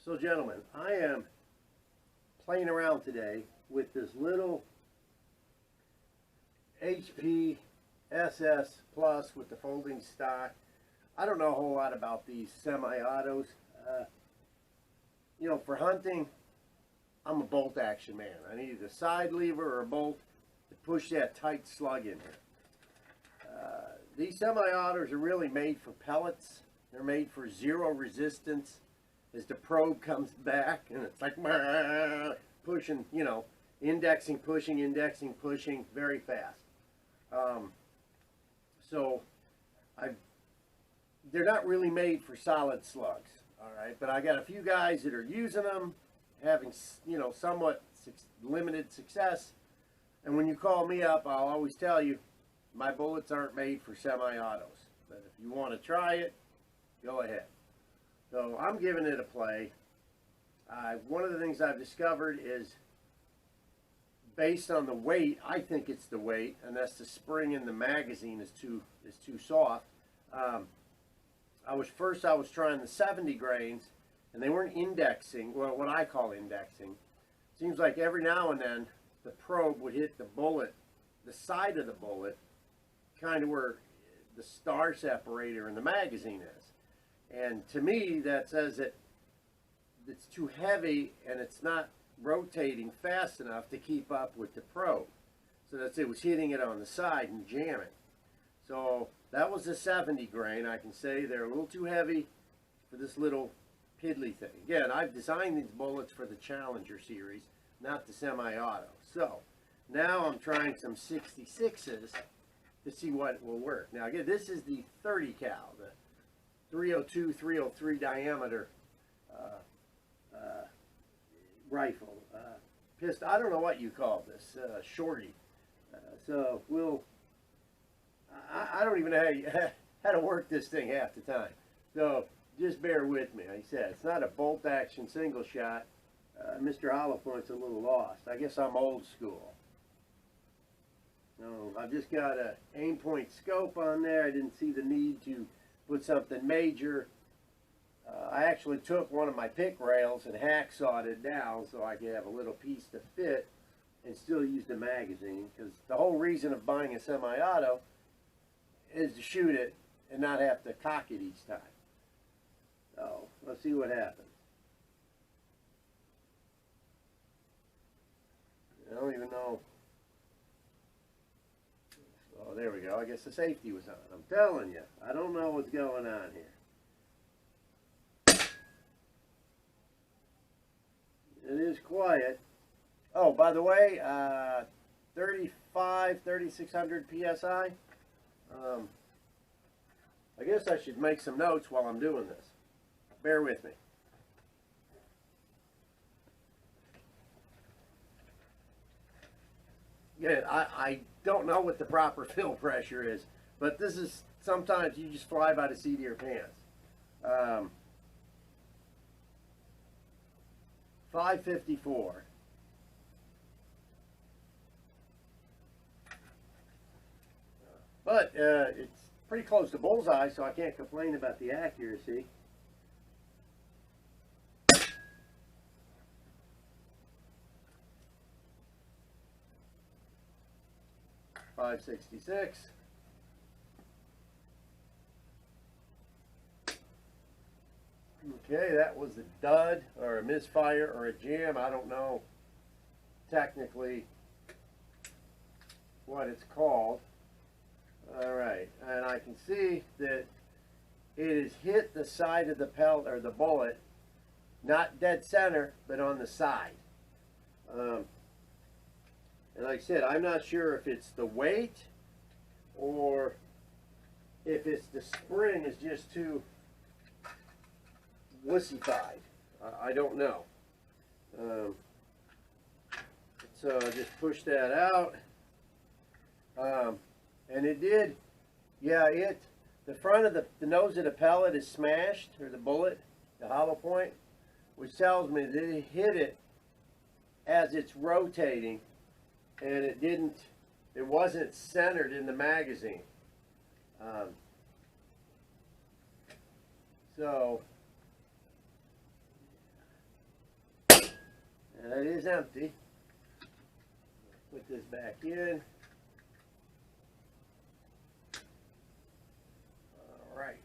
So gentlemen, I am playing around today with this little HPSS Plus with the folding stock. I don't know a whole lot about these semi-autos. You know, for hunting, I'm a bolt action man. I need a side lever or a bolt to push that tight slug in here. These semi-autos are really made for pellets. They're made for zero resistance as the probe comes back, and it's like pushing, you know, indexing, pushing, very fast. They're not really made for solid slugs, all right? But I got a few guys that are using them, having, you know, somewhat limited success. And when you call me up, I'll always tell you, my bullets aren't made for semi-autos. But if you want to try it, go ahead. So I'm giving it a play. One of the things I've discovered is, based on the weight, I think it's the weight, and that's the spring in the magazine is too soft. I was trying the 70 grains, and they weren't indexing, well, what I call indexing. Seems like every now and then the probe would hit the bullet, the side of the bullet, kind of where the star separator in the magazine is. And to me, that says that it's too heavy and it's not rotating fast enough to keep up with the probe. So that's it, was hitting it on the side and jamming. So that was a 70 grain. I can say they're a little too heavy for this little piddly thing. Again, I've designed these bullets for the Challenger series, not the semi-auto. So now I'm trying some 66s to see what will work. Now again, this is the 30 cal, the 302, 303 diameter rifle. Pistol, I don't know what you call this, shorty. So I don't even know how to work this thing half the time. So just bear with me. Like I said, it's not a bolt action single shot. Mr. Hollow-Point's a little lost. I guess I'm old school. No, I've just got a aim point scope on there. I didn't see the need to put something major. I actually took one of my pick rails and hacksawed it down so I could have a little piece to fit and still use the magazine, because the whole reason of buying a semi-auto is to shoot it and not have to cock it each time. So let's see what happens. I don't even know. Oh, there we go. I guess the safety was on. I'm telling you, I don't know what's going on here. It is quiet. Oh, by the way, 3600 PSI. I guess I should make some notes while I'm doing this. Bear with me. Again, I don't know what the proper fill pressure is, but this is, sometimes you just fly by the seat of your pants. 554. But it's pretty close to bullseye, so I can't complain about the accuracy. .566. Okay, that was a dud or a misfire or a jam. I don't know technically what it's called. All right, and I can see that it has hit the side of the pellet or the bullet, not dead center, but on the side. And like I said, I'm not sure if it's the weight or if it's the spring is just too wussified. I don't know. So I just pushed that out. And it did, yeah, the front of the nose of the pellet is smashed, or the bullet, the hollow point, which tells me that it hit it as it's rotating, and it wasn't centered in the magazine. So And it is empty. Put this back in. Alright.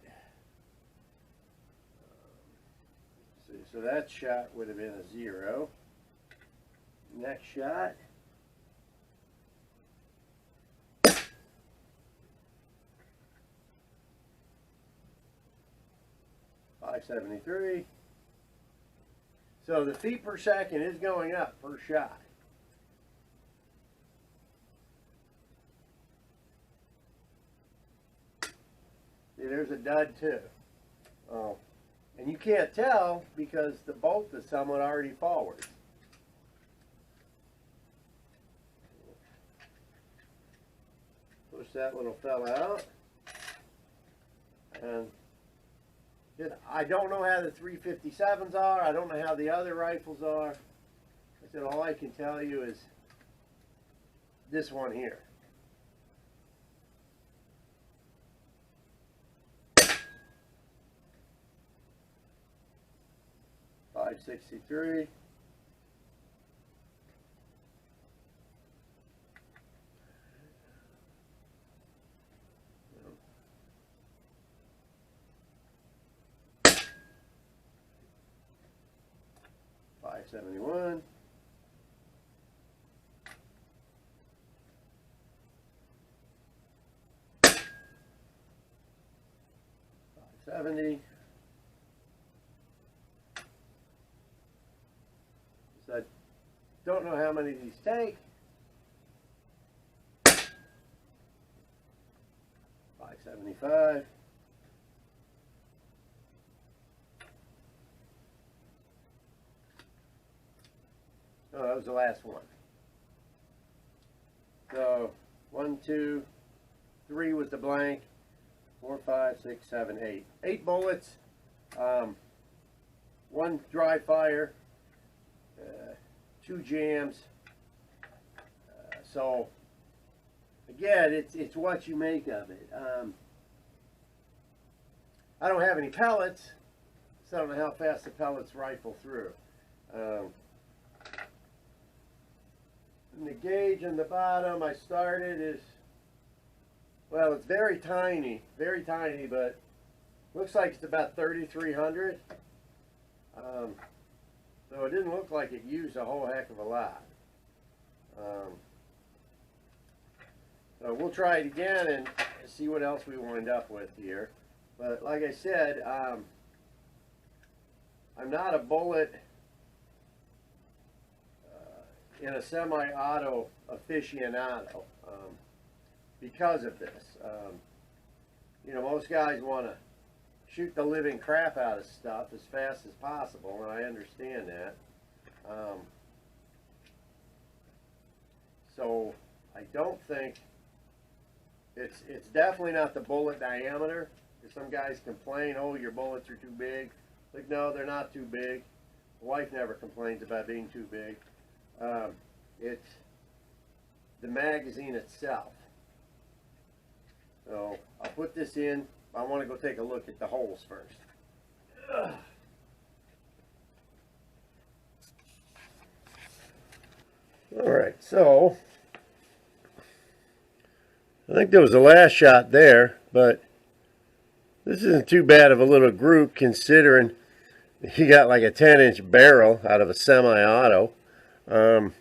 So that shot would have been a 0. Next shot. .573. So the feet per second is going up per shot. See, there's a dud too. Oh, and you can't tell because the bolt is somewhat already forward. Push that little fella out. And I don't know how the 357s are. I don't know how the other rifles are. I said all I can tell you is this one here. .563. .571. .570. So I don't know how many of these take. 575. Oh, that was the last one. So 1, 2, 3 was the blank. 4, 5, 6, 7, 8. 8 bullets. 1 dry fire. 2 jams. So again, it's what you make of it. I don't have any pellets, so I don't know how fast the pellets rifle through. And the gauge on the bottom I started is, well, it's very tiny, but looks like it's about 3,300. So it didn't look like it used a whole heck of a lot. So we'll try it again and see what else we wind up with here. But like I said, I'm not a bullet in a semi-auto aficionado because of this. You know, most guys want to shoot the living crap out of stuff as fast as possible, and I understand that. So I don't think it's definitely not the bullet diameter. Some guys complain, oh, your bullets are too big. Like, no, they're not too big. My wife never complains about being too big. It's the magazine itself. So I'll put this in. I want to go take a look at the holes first. All right, so I think there was the last shot there, but this isn't too bad of a little group considering he got like a 10-inch barrel out of a semi-auto. Again,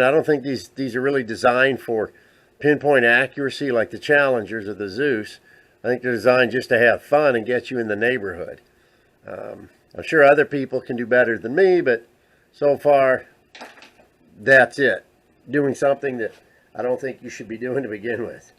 I don't think these are really designed for pinpoint accuracy like the Challengers or the Zeus. I think they're designed just to have fun and get you in the neighborhood. I'm sure other people can do better than me, but so far, that's it. Doing something that I don't think you should be doing to begin with.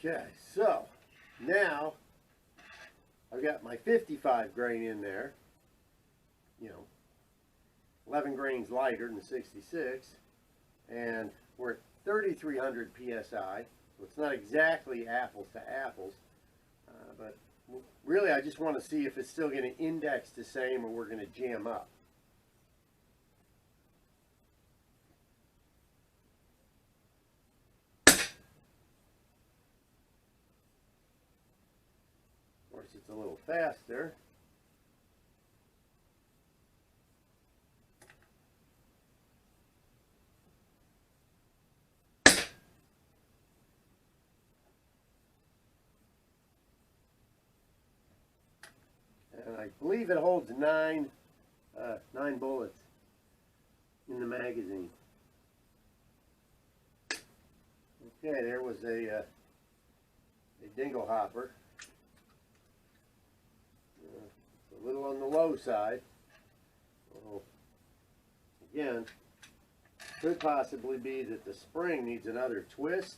Okay, so now I've got my 55 grain in there, you know, 11 grains lighter than the 66, and we're at 3,300 PSI, so it's not exactly apples to apples, but really I just want to see if it's still going to index the same or we're going to jam up. course, it's a little faster. And I believe it holds nine bullets in the magazine. Okay, there was a dingle hopper. It's a little on the low side. So, again, could possibly be that the spring needs another twist.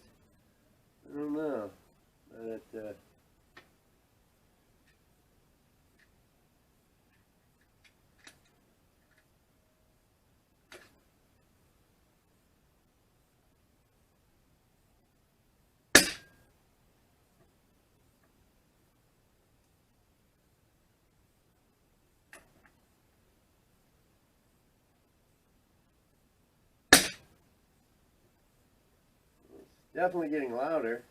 I don't know. But definitely getting louder.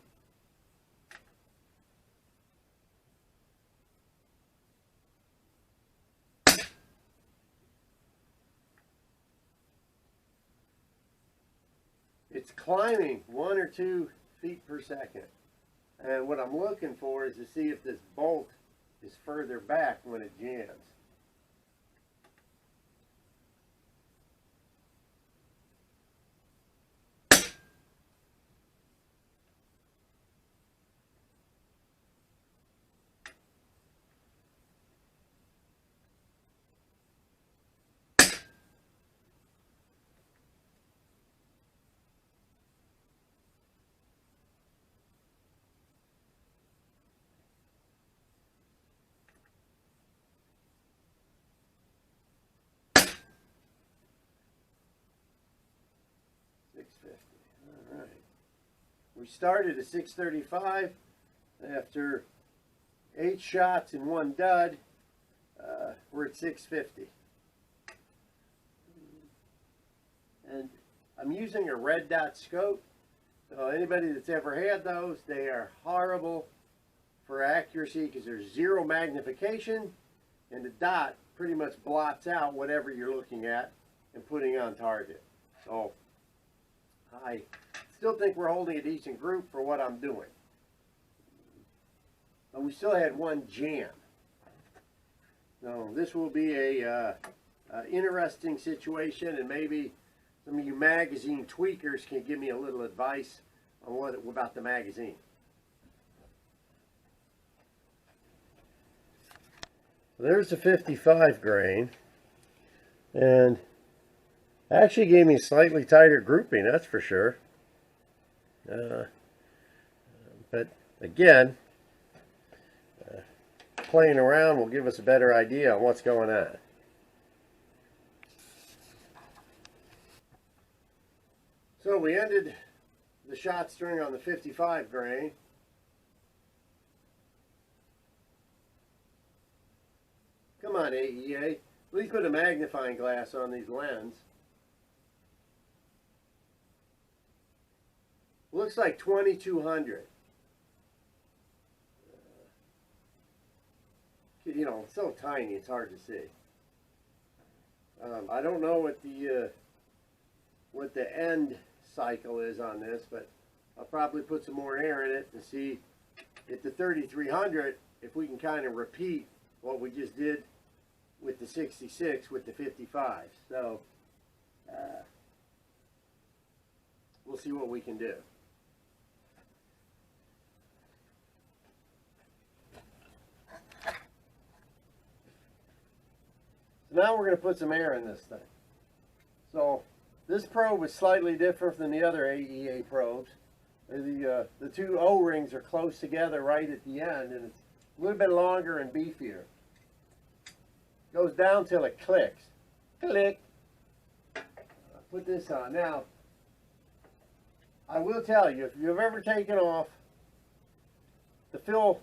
It's climbing 1 or 2 feet per second. And what I'm looking for is to see if this bolt is further back when it jams. All right. We started at 635 after 8 shots and 1 dud. We're at 650. And I'm using a red dot scope. So anybody that's ever had those, they are horrible for accuracy because there's 0 magnification and the dot pretty much blots out whatever you're looking at and putting on target. So I still think we're holding a decent group for what I'm doing. But we still had 1 jam. So this will be a interesting situation, and maybe some of you magazine tweakers can give me a little advice on what about the magazine. There's the 55 grain, and actually gave me a slightly tighter grouping, that's for sure. But again, playing around will give us a better idea on what's going on. So we ended the shot string on the 55 grain. Come on, AEA. At least put a magnifying glass on these lenses. Looks like 2200. You know, it's so tiny, it's hard to see. I don't know what the end cycle is on this, but I'll probably put some more air in it to see at the 3300 if we can kind of repeat what we just did with the 66 with the 55. So we'll see what we can do. Now we're going to put some air in this thing. So this probe is slightly different than the other AEA probes. The 2 O-rings are close together right at the end, and it's a little bit longer and beefier. Goes down till it clicks. Click. I'll put this on. Now, I will tell you, if you've ever taken off the fill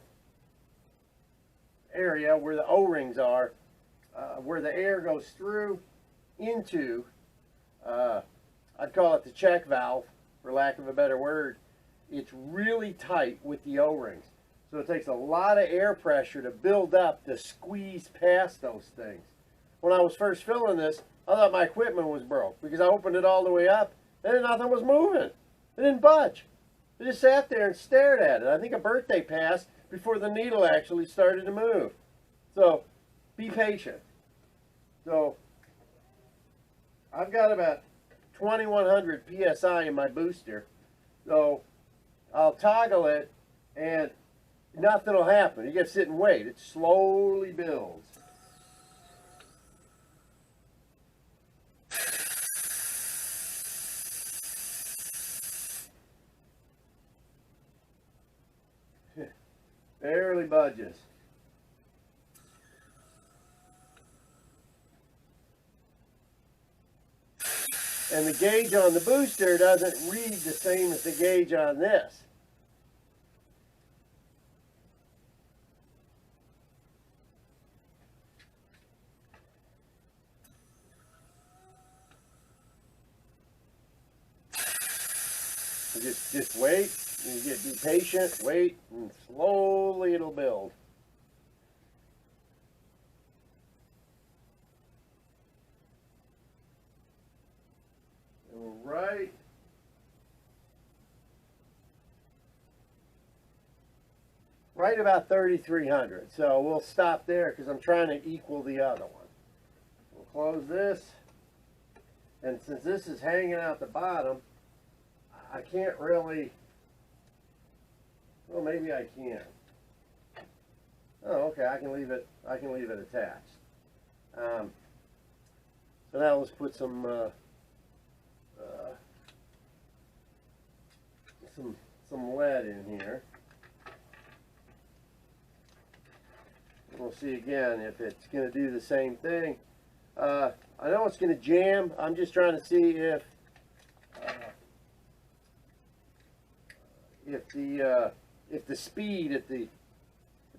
area where the O-rings are, where the air goes through into, I'd call it the check valve, for lack of a better word, it's really tight with the O-rings. So it takes a lot of air pressure to build up to squeeze past those things. When I was first filling this, I thought my equipment was broke because I opened it all the way up and nothing was moving. It didn't budge. I just sat there and stared at it. I think a birthday passed before the needle actually started to move. So be patient. So I've got about 2100 PSI in my booster. So I'll toggle it and nothing will happen. You gotta sit and wait. It slowly builds. Barely budges. And the gauge on the booster doesn't read the same as the gauge on this. So just wait. You get be patient, wait, and slowly it'll build. And we're right about 3,300. So we'll stop there because I'm trying to equal the other one. We'll close this. And since this is hanging out the bottom, I can't really, well, maybe I can. Oh, okay, I can leave it attached. So now let's put some lead in here. We'll see again if it's going to do the same thing. I know it's going to jam. I'm just trying to see if the speed at the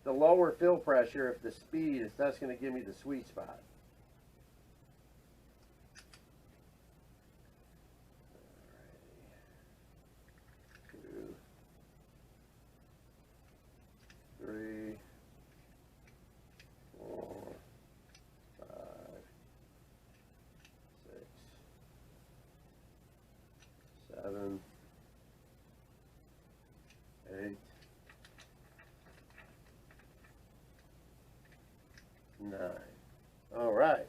lower fill pressure, if the speed is, that's going to give me the sweet spot. Two, three, 4, 5, 6, 7, 8, 9. All right.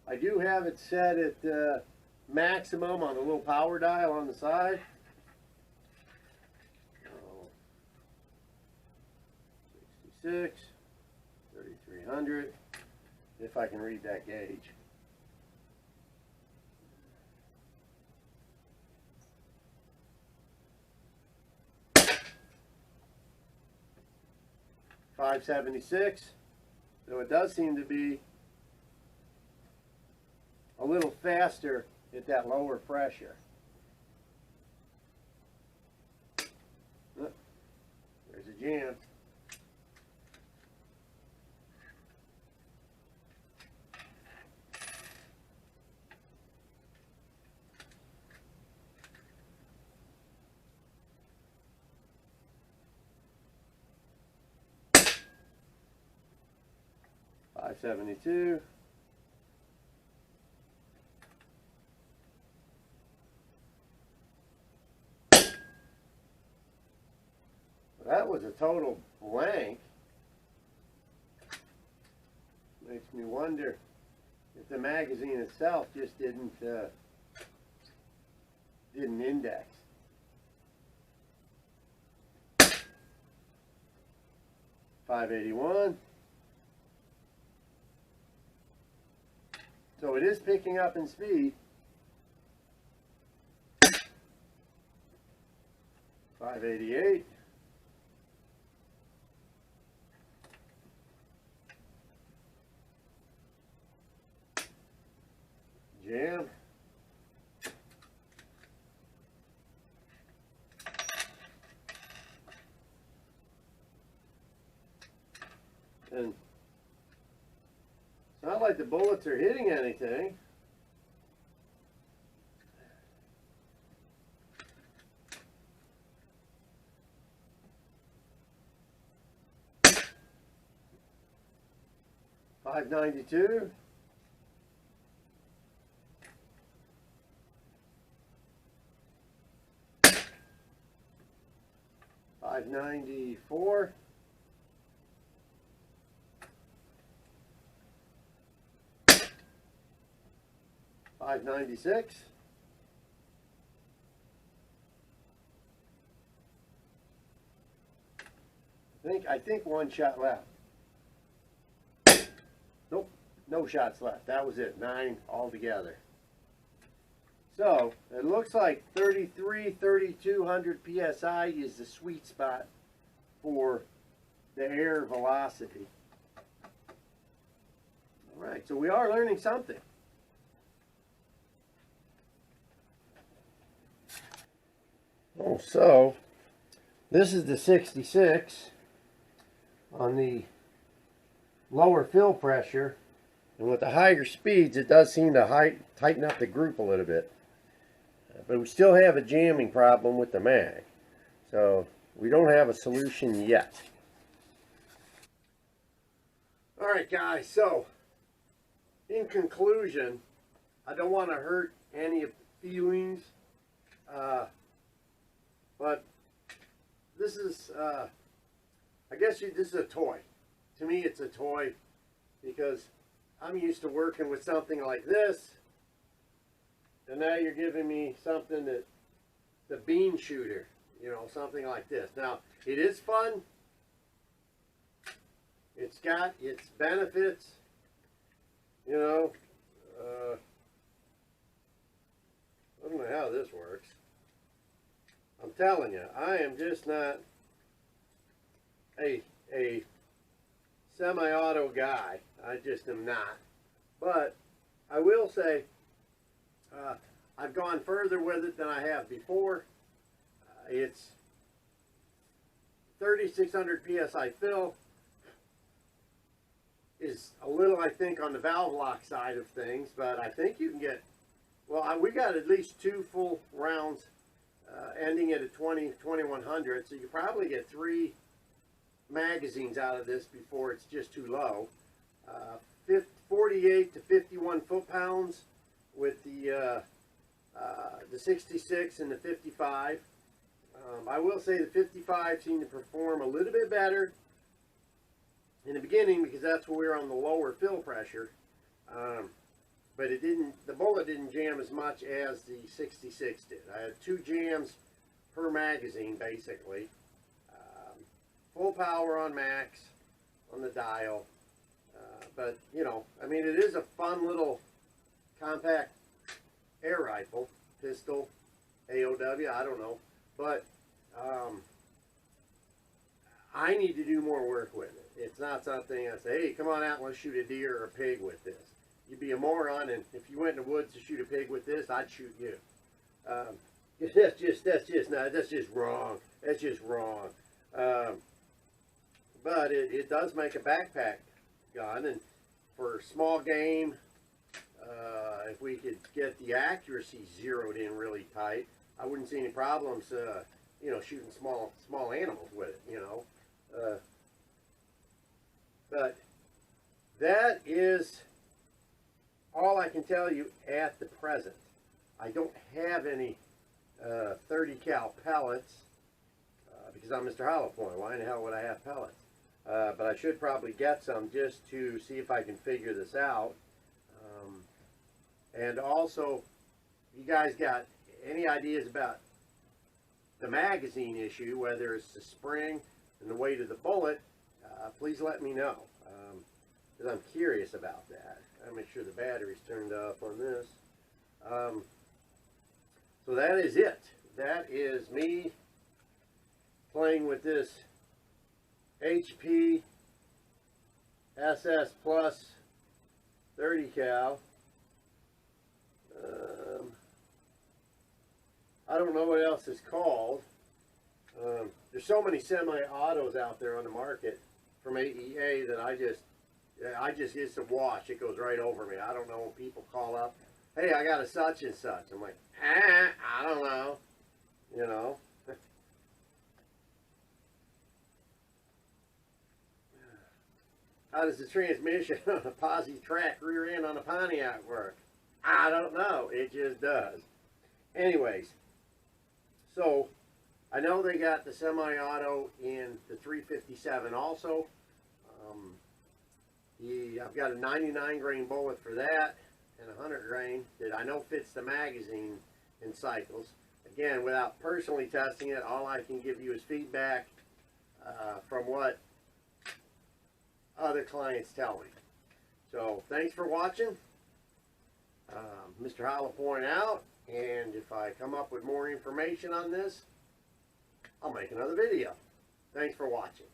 I do have it set at maximum on the little power dial on the side. 66, 3,300, if I can read that gauge. .576, so it does seem to be a little faster at that lower pressure. There's a jam. .572. That was a total blank. Makes me wonder if the magazine itself just didn't index. .581. So it is picking up in speed. .588. Jam. And it's not like the bullets are hitting anything. 592. 594. 596. I think one shot left. Nope, no shots left. That was it. 9 altogether. So it looks like 3,200 psi is the sweet spot for the air velocity. All right, so we are learning something. Oh, so this is the 66 on the lower fill pressure, and with the higher speeds it does seem to tighten up the group a little bit, but we still have a jamming problem with the mag, so we don't have a solution yet. Alright guys, so in conclusion, I don't want to hurt any feelings, but this is, I guess this is a toy. To me, it's a toy because I'm used to working with something like this, and now you're giving me something that, the bean shooter, you know, something like this. Now, it is fun. It's got its benefits, you know. I don't know how this works. I'm telling you, I am just not a semi-auto guy. I just am not. But I will say I've gone further with it than I have before. It's 3,600 psi fill. Is a little, I think, on the valve lock side of things, but I think you can get, well, we got at least 2 full rounds ending at a 2100, so you probably get 3 magazines out of this before it's just too low. 48 to 51 foot-pounds with the 66 and the 55. I will say the 55 seemed to perform a little bit better in the beginning because that's where we were on the lower fill pressure, but it didn't, the bullet didn't jam as much as the 66 did. I had 2 jams per magazine basically. Full power on max on the dial, but you know, I mean, it is a fun little compact air rifle, pistol, AOW, I don't know, but I need to do more work with it. It's not something I say, hey, come on out and let's shoot a deer or a pig with this. You'd be a moron, and if you went in the woods to shoot a pig with this, I'd shoot you. That's just wrong. That's just wrong. But it does make a backpack gun, and for small game, if we could get the accuracy zeroed in really tight, I wouldn't see any problems, you know, shooting small animals with it, you know. But that is all I can tell you at the present. I don't have any 30 cal pellets because I'm Mr. Hollow Point. Why in the hell would I have pellets? But I should probably get some just to see if I can figure this out. And also, you guys got any ideas about the magazine issue, whether it's the spring and the weight of the bullet, please let me know, because I'm curious about that. I'll make sure the battery's turned off on this. So that is it. That is me playing with this HPSS Plus 30 cal. I don't know what else it's called. There's so many semi-autos out there on the market from AEA that I just it's a wash. It goes right over me. I don't know when people call up, hey, I got a such and such. I'm like, I don't know, you know. How does the transmission on a posi track rear end on a Pontiac work? I don't know. It just does. Anyways, so I know they got the semi-auto in the 357 also. I've got a 99 grain bullet for that and a 100 grain that I know fits the magazine in cycles. Again, without personally testing it, all I can give you is feedback from what other clients tell me. So thanks for watching. Mr. Hollow Point out, and if I come up with more information on this, I'll make another video. Thanks for watching.